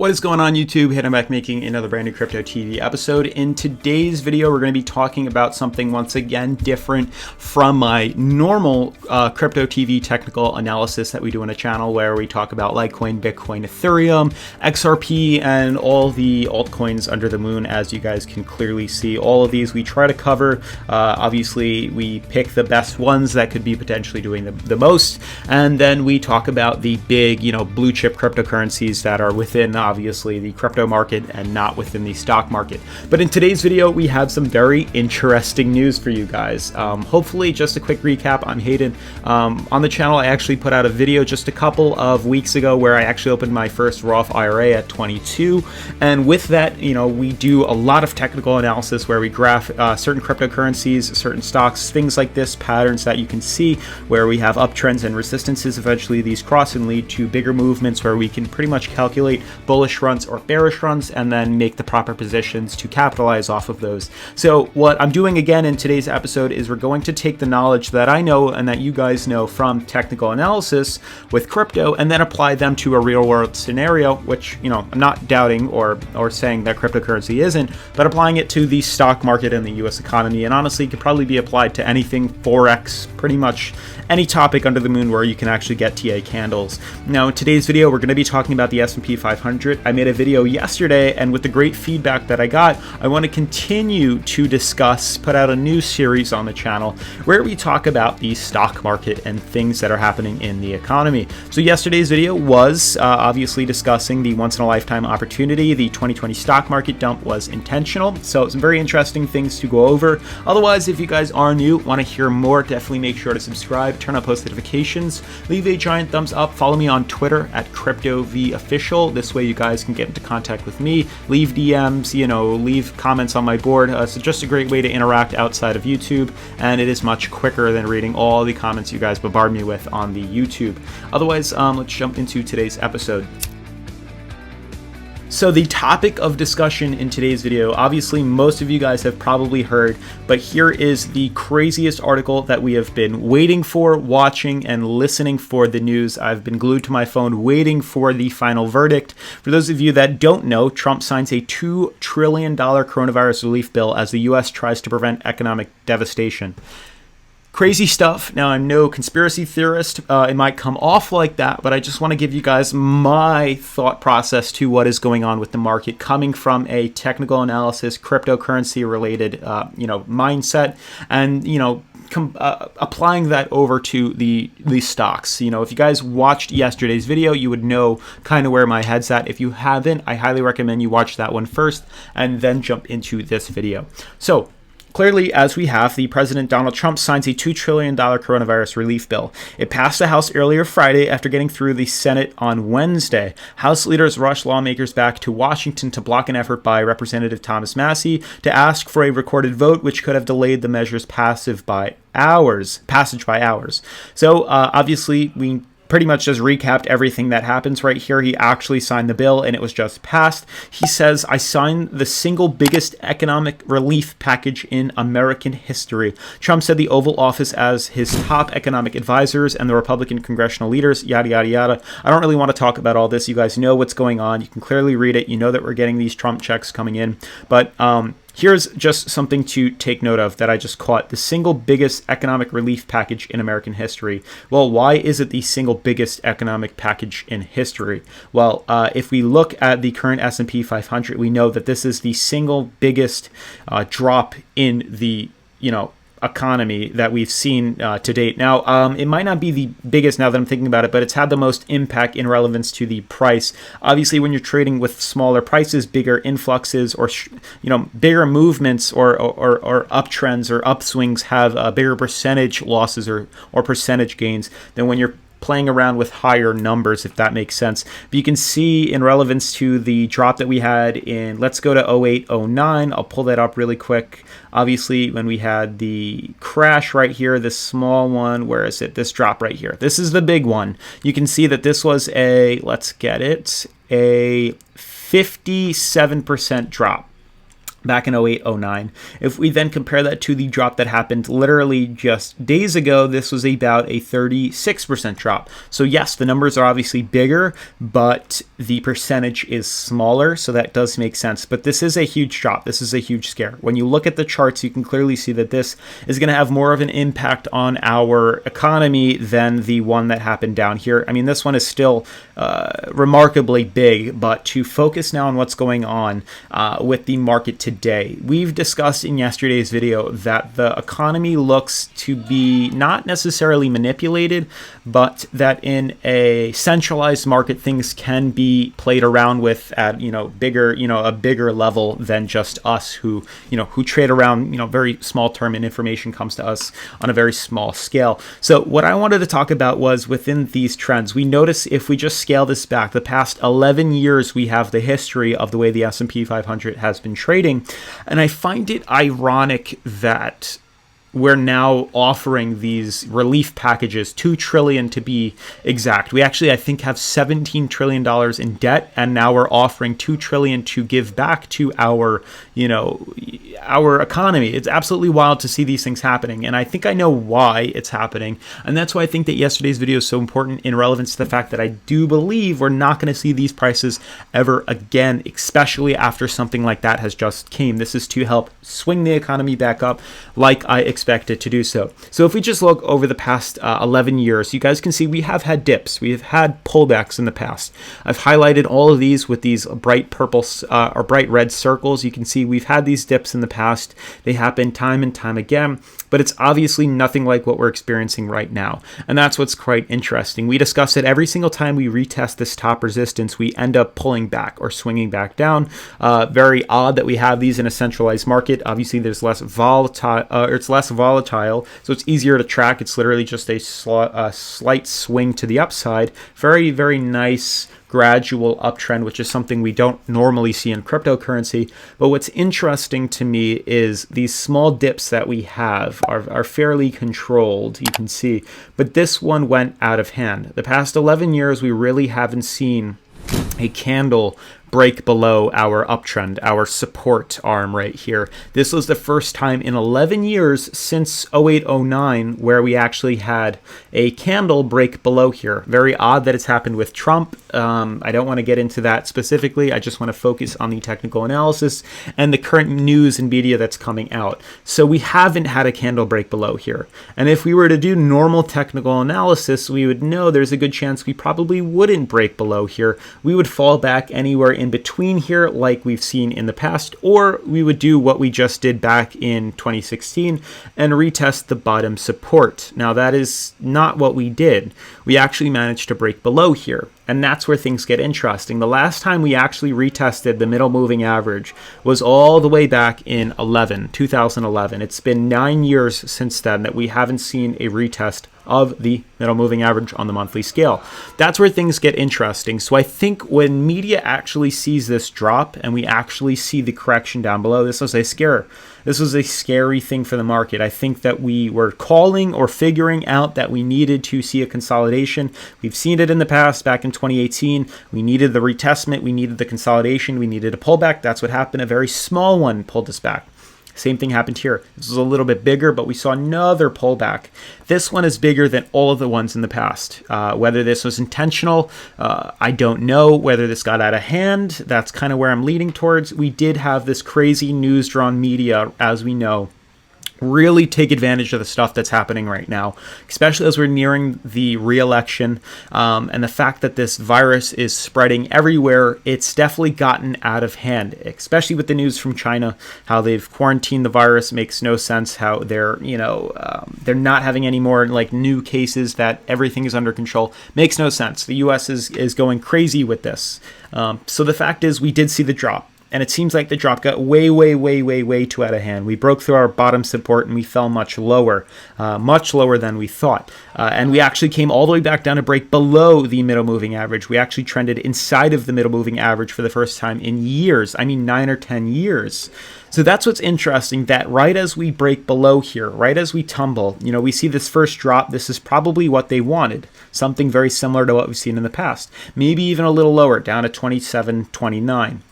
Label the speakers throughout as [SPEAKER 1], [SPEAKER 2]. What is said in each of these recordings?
[SPEAKER 1] What is going on YouTube? Hayden back making another brand new Crypto TV episode. In today's video, we're going to be talking about something once again different from my normal Crypto TV technical analysis that we do on a channel where we talk about Litecoin, Bitcoin, Ethereum, XRP, and all the altcoins under the moon. As you guys can clearly see, all of these we try to cover. Obviously, we pick the best ones that could be potentially doing the most, and then we talk about the big, blue chip cryptocurrencies that are within obviously the crypto market and not within the stock market. But in today's video, we have some very interesting news for you guys. Hopefully, just a quick recap. I'm Hayden. On the channel, I actually put out a video just a couple of weeks ago where I actually opened my first Roth IRA at 22. And with that, we do a lot of technical analysis where we graph certain cryptocurrencies, certain stocks, things like this, patterns that you can see where we have uptrends and resistances. Eventually, these cross and lead to bigger movements where we can pretty much calculate bullish runs or bearish runs and then make the proper positions to capitalize off of those. So what I'm doing again in today's episode is we're going to take the knowledge that I know and that you guys know from technical analysis with crypto and then apply them to a real world scenario, which, I'm not doubting or saying that cryptocurrency isn't, but applying it to the stock market and the US economy. And honestly, it could probably be applied to anything, Forex, pretty much any topic under the moon where you can actually get TA candles. Now, in today's video, we're going to be talking about the S&P 500. I made a video yesterday, and with the great feedback that I got, I want to continue to put out a new series on the channel where we talk about the stock market and things that are happening in the economy. So yesterday's video was obviously discussing the once-in-a-lifetime opportunity. The 2020 stock market dump was intentional, so some very interesting things to go over. Otherwise, if you guys are new, want to hear more, definitely make sure to subscribe, turn on post notifications, leave a giant thumbs up, follow me on Twitter at CryptoVOfficial. This way you guys can get into contact with me, leave DMs, leave comments on my board. So just a great way to interact outside of YouTube, and it is much quicker than reading all the comments you guys bombard me with on the YouTube. Otherwise, let's jump into today's episode. So the topic of discussion in today's video, obviously most of you guys have probably heard, but here is the craziest article that we have been waiting for, watching, and listening for the news. I've been glued to my phone waiting for the final verdict. For those of you that don't know, Trump signs a $2 trillion coronavirus relief bill as the US tries to prevent economic devastation. Crazy stuff. Now, I'm no conspiracy theorist. It might come off like that, but I just want to give you guys my thought process to what is going on with the market, coming from a technical analysis, cryptocurrency related, mindset, and, applying that over to the stocks. If you guys watched yesterday's video, you would know kind of where my head's at. If you haven't, I highly recommend you watch that one first and then jump into this video. So, clearly, as we have, the President Donald Trump signs a $2 trillion coronavirus relief bill. It passed the House earlier Friday after getting through the Senate on Wednesday. House leaders rushed lawmakers back to Washington to block an effort by Representative Thomas Massie to ask for a recorded vote, which could have delayed the measure's passage by hours. So, obviously, we pretty much just recapped everything that happens right here. He actually signed the bill and it was just passed. He says, "I signed the single biggest economic relief package in American history." Trump said the Oval Office as his top economic advisors and the Republican congressional leaders, yada, yada, yada. I don't really want to talk about all this. You guys know what's going on. You can clearly read it. You know that we're getting these Trump checks coming in. But here's just something to take note of that I just caught. The single biggest economic relief package in American history. Well, why is it the single biggest economic package in history? Well, if we look at the current S&P 500, we know that this is the single biggest drop in the, economy that we've seen to date. Now, it might not be the biggest now that I'm thinking about it, but it's had the most impact in relevance to the price. Obviously, when you're trading with smaller prices, bigger influxes, or bigger movements or uptrends or upswings have bigger percentage losses or percentage gains than when you're playing around with higher numbers, if that makes sense. But you can see in relevance to the drop that we had in, let's go to 08, 09. I'll pull that up really quick. Obviously, when we had the crash right here, this small one, where is it? This drop right here. This is the big one. You can see that this was a 57% drop. back in 08, 09. If we then compare that to the drop that happened literally just days ago, this was about a 36% drop. So yes, the numbers are obviously bigger, but the percentage is smaller, so that does make sense. But this is a huge drop. This is a huge scare. When you look at the charts, you can clearly see that this is going to have more of an impact on our economy than the one that happened down here. I mean, this one is still remarkably big, but to focus now on what's going on with the market today, we've discussed in yesterday's video that the economy looks to be not necessarily manipulated, but that in a centralized market, things can be played around with at a bigger level than just us who trade around very small term, and information comes to us on a very small scale. So what I wanted to talk about was within these trends, we notice if we just scale this back, the past 11 years, we have the history of the way the S&P 500 has been trading. And I find it ironic that we're now offering these relief packages, $2 trillion to be exact. We actually, I think, have $17 trillion in debt, and now we're offering $2 trillion to give back to our economy. It's absolutely wild to see these things happening, and I think I know why it's happening, and that's why I think that yesterday's video is so important in relevance to the fact that I do believe we're not going to see these prices ever again, especially after something like that has just came. This is to help swing the economy back up like I expected to do so. So if we just look over the past 11 years, you guys can see we have had dips. We have had pullbacks in the past. I've highlighted all of these with these bright purple or bright red circles. You can see we've had these dips in the past. They happen time and time again, but it's obviously nothing like what we're experiencing right now. And that's what's quite interesting. We discuss it every single time we retest this top resistance, we end up pulling back or swinging back down. Very odd that we have these in a centralized market. Obviously, there's less volatile, so it's easier to track. It's literally just a slight swing to the upside. Very, very nice gradual uptrend, which is something we don't normally see in cryptocurrency. But what's interesting to me is these small dips that we have are fairly controlled, you can see. But this one went out of hand. The past 11 years, we really haven't seen a candle break below our uptrend, our support arm right here. This was the first time in 11 years since 08, 09 where we actually had a candle break below here. Very odd that it's happened with Trump. I don't want to get into that specifically. I just want to focus on the technical analysis and the current news and media that's coming out. So we haven't had a candle break below here. And if we were to do normal technical analysis, we would know there's a good chance we probably wouldn't break below here. We would fall back anywhere in between here like we've seen in the past, or we would do what we just did back in 2016 and retest the bottom support. Now that is not what we did. We actually managed to break below here. And that's where things get interesting. The last time we actually retested the middle moving average was all the way back in 2011. It's been 9 years since then that we haven't seen a retest of the middle moving average on the monthly scale. That's where things get interesting. So I think when media actually sees this drop and we actually see the correction down below, this was a scare. This was a scary thing for the market. I think that we were calling or figuring out that we needed to see a consolidation. We've seen it in the past, back in 2018. We needed the retestment. We needed the consolidation. We needed a pullback. That's what happened. A very small one pulled us back. Same thing happened here. This was a little bit bigger, but we saw another pullback. This one is bigger than all of the ones in the past. Whether this was intentional, I don't know. Whether this got out of hand, that's kind of where I'm leading towards. We did have this crazy news-drawn media, as we know, really take advantage of the stuff that's happening right now, especially as we're nearing the re-election, and the fact that this virus is spreading everywhere. It's definitely gotten out of hand, especially with the news from China, how they've quarantined the virus. Makes no sense how they're not having any more like new cases, that everything is under control. Makes no sense. The US is going crazy with this. So the fact is, we did see the drop. And it seems like the drop got way too out of hand. We broke through our bottom support and we fell much lower than we thought. And we actually came all the way back down to break below the middle moving average. We actually trended inside of the middle moving average for the first time in years. I mean, 9 or 10 years. So that's what's interesting, that right as we break below here, right as we tumble, we see this first drop. This is probably what they wanted. Something very similar to what we've seen in the past. Maybe even a little lower, down at 27, 29.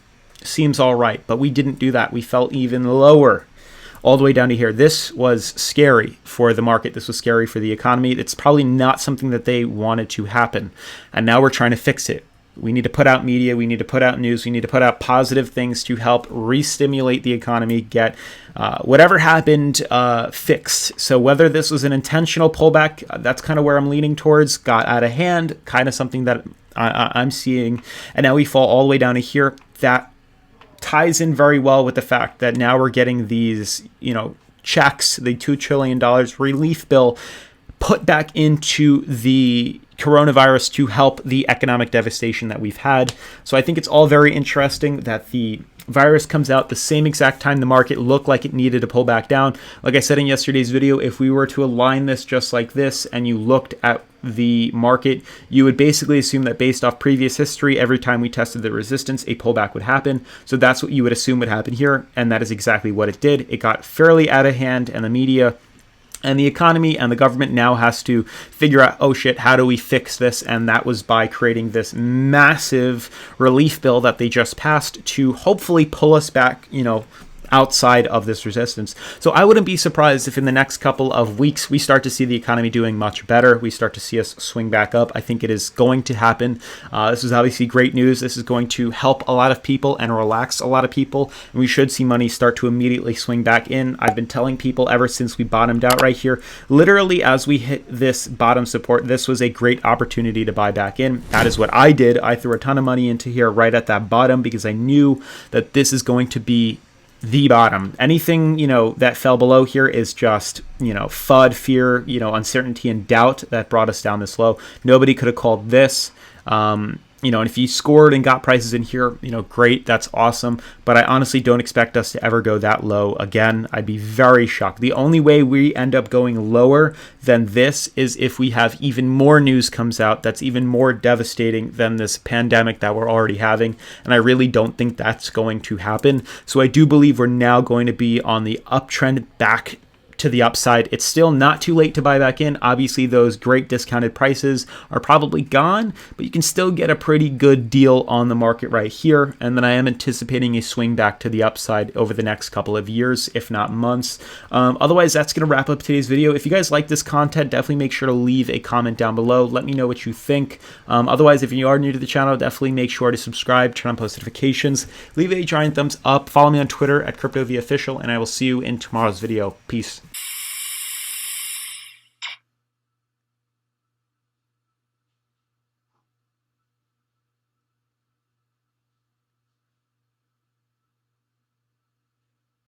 [SPEAKER 1] seems all right, but we didn't do that. We fell even lower, all the way down to here. This was scary for the market. This was scary for the economy. It's probably not something that they wanted to happen. And now we're trying to fix it. We need to put out media. We need to put out news. We need to put out positive things to help re-stimulate the economy, get whatever happened fixed. So whether this was an intentional pullback, that's kind of where I'm leaning towards, got out of hand, kind of something that I'm seeing. And now we fall all the way down to here. That ties in very well with the fact that now we're getting these, checks, the $2 trillion relief bill put back into the coronavirus to help the economic devastation that we've had. So I think it's all very interesting that the virus comes out the same exact time the market looked like it needed to pull back down. Like I said in yesterday's video, if we were to align this just like this and you looked at the market, you would basically assume that based off previous history, every time we tested the resistance, a pullback would happen. So that's what you would assume would happen here. And that is exactly what it did. It got fairly out of hand, and the media and the economy and the government now has to figure out, oh shit, how do we fix this? And that was by creating this massive relief bill that they just passed to hopefully pull us back, outside of this resistance. So I wouldn't be surprised if in the next couple of weeks we start to see the economy doing much better. We start to see us swing back up. I think it is going to happen. This is obviously great news. This is going to help a lot of people and relax a lot of people. And we should see money start to immediately swing back in. I've been telling people ever since we bottomed out right here, literally as we hit this bottom support, this was a great opportunity to buy back in. That is what I did. I threw a ton of money into here right at that bottom because I knew that this is going to be the bottom. Anything, that fell below here is just, FUD, fear, uncertainty and doubt that brought us down this low. Nobody could have called this. And if you scored and got prices in here, great, that's awesome. But I honestly don't expect us to ever go that low again. I'd be very shocked. The only way we end up going lower than this is if we have even more news comes out that's even more devastating than this pandemic that we're already having. And I really don't think that's going to happen. So I do believe we're now going to be on the uptrend back to the upside. It's still not too late to buy back in. Obviously, those great discounted prices are probably gone, but you can still get a pretty good deal on the market right here. And then I am anticipating a swing back to the upside over the next couple of years, if not months. Otherwise, that's going to wrap up today's video. If you guys like this content, definitely make sure to leave a comment down below. Let me know what you think. Otherwise, if you are new to the channel, definitely make sure to subscribe, turn on post notifications, leave a giant thumbs up, follow me on Twitter at CryptoVOfficial, and I will see you in tomorrow's video. Peace.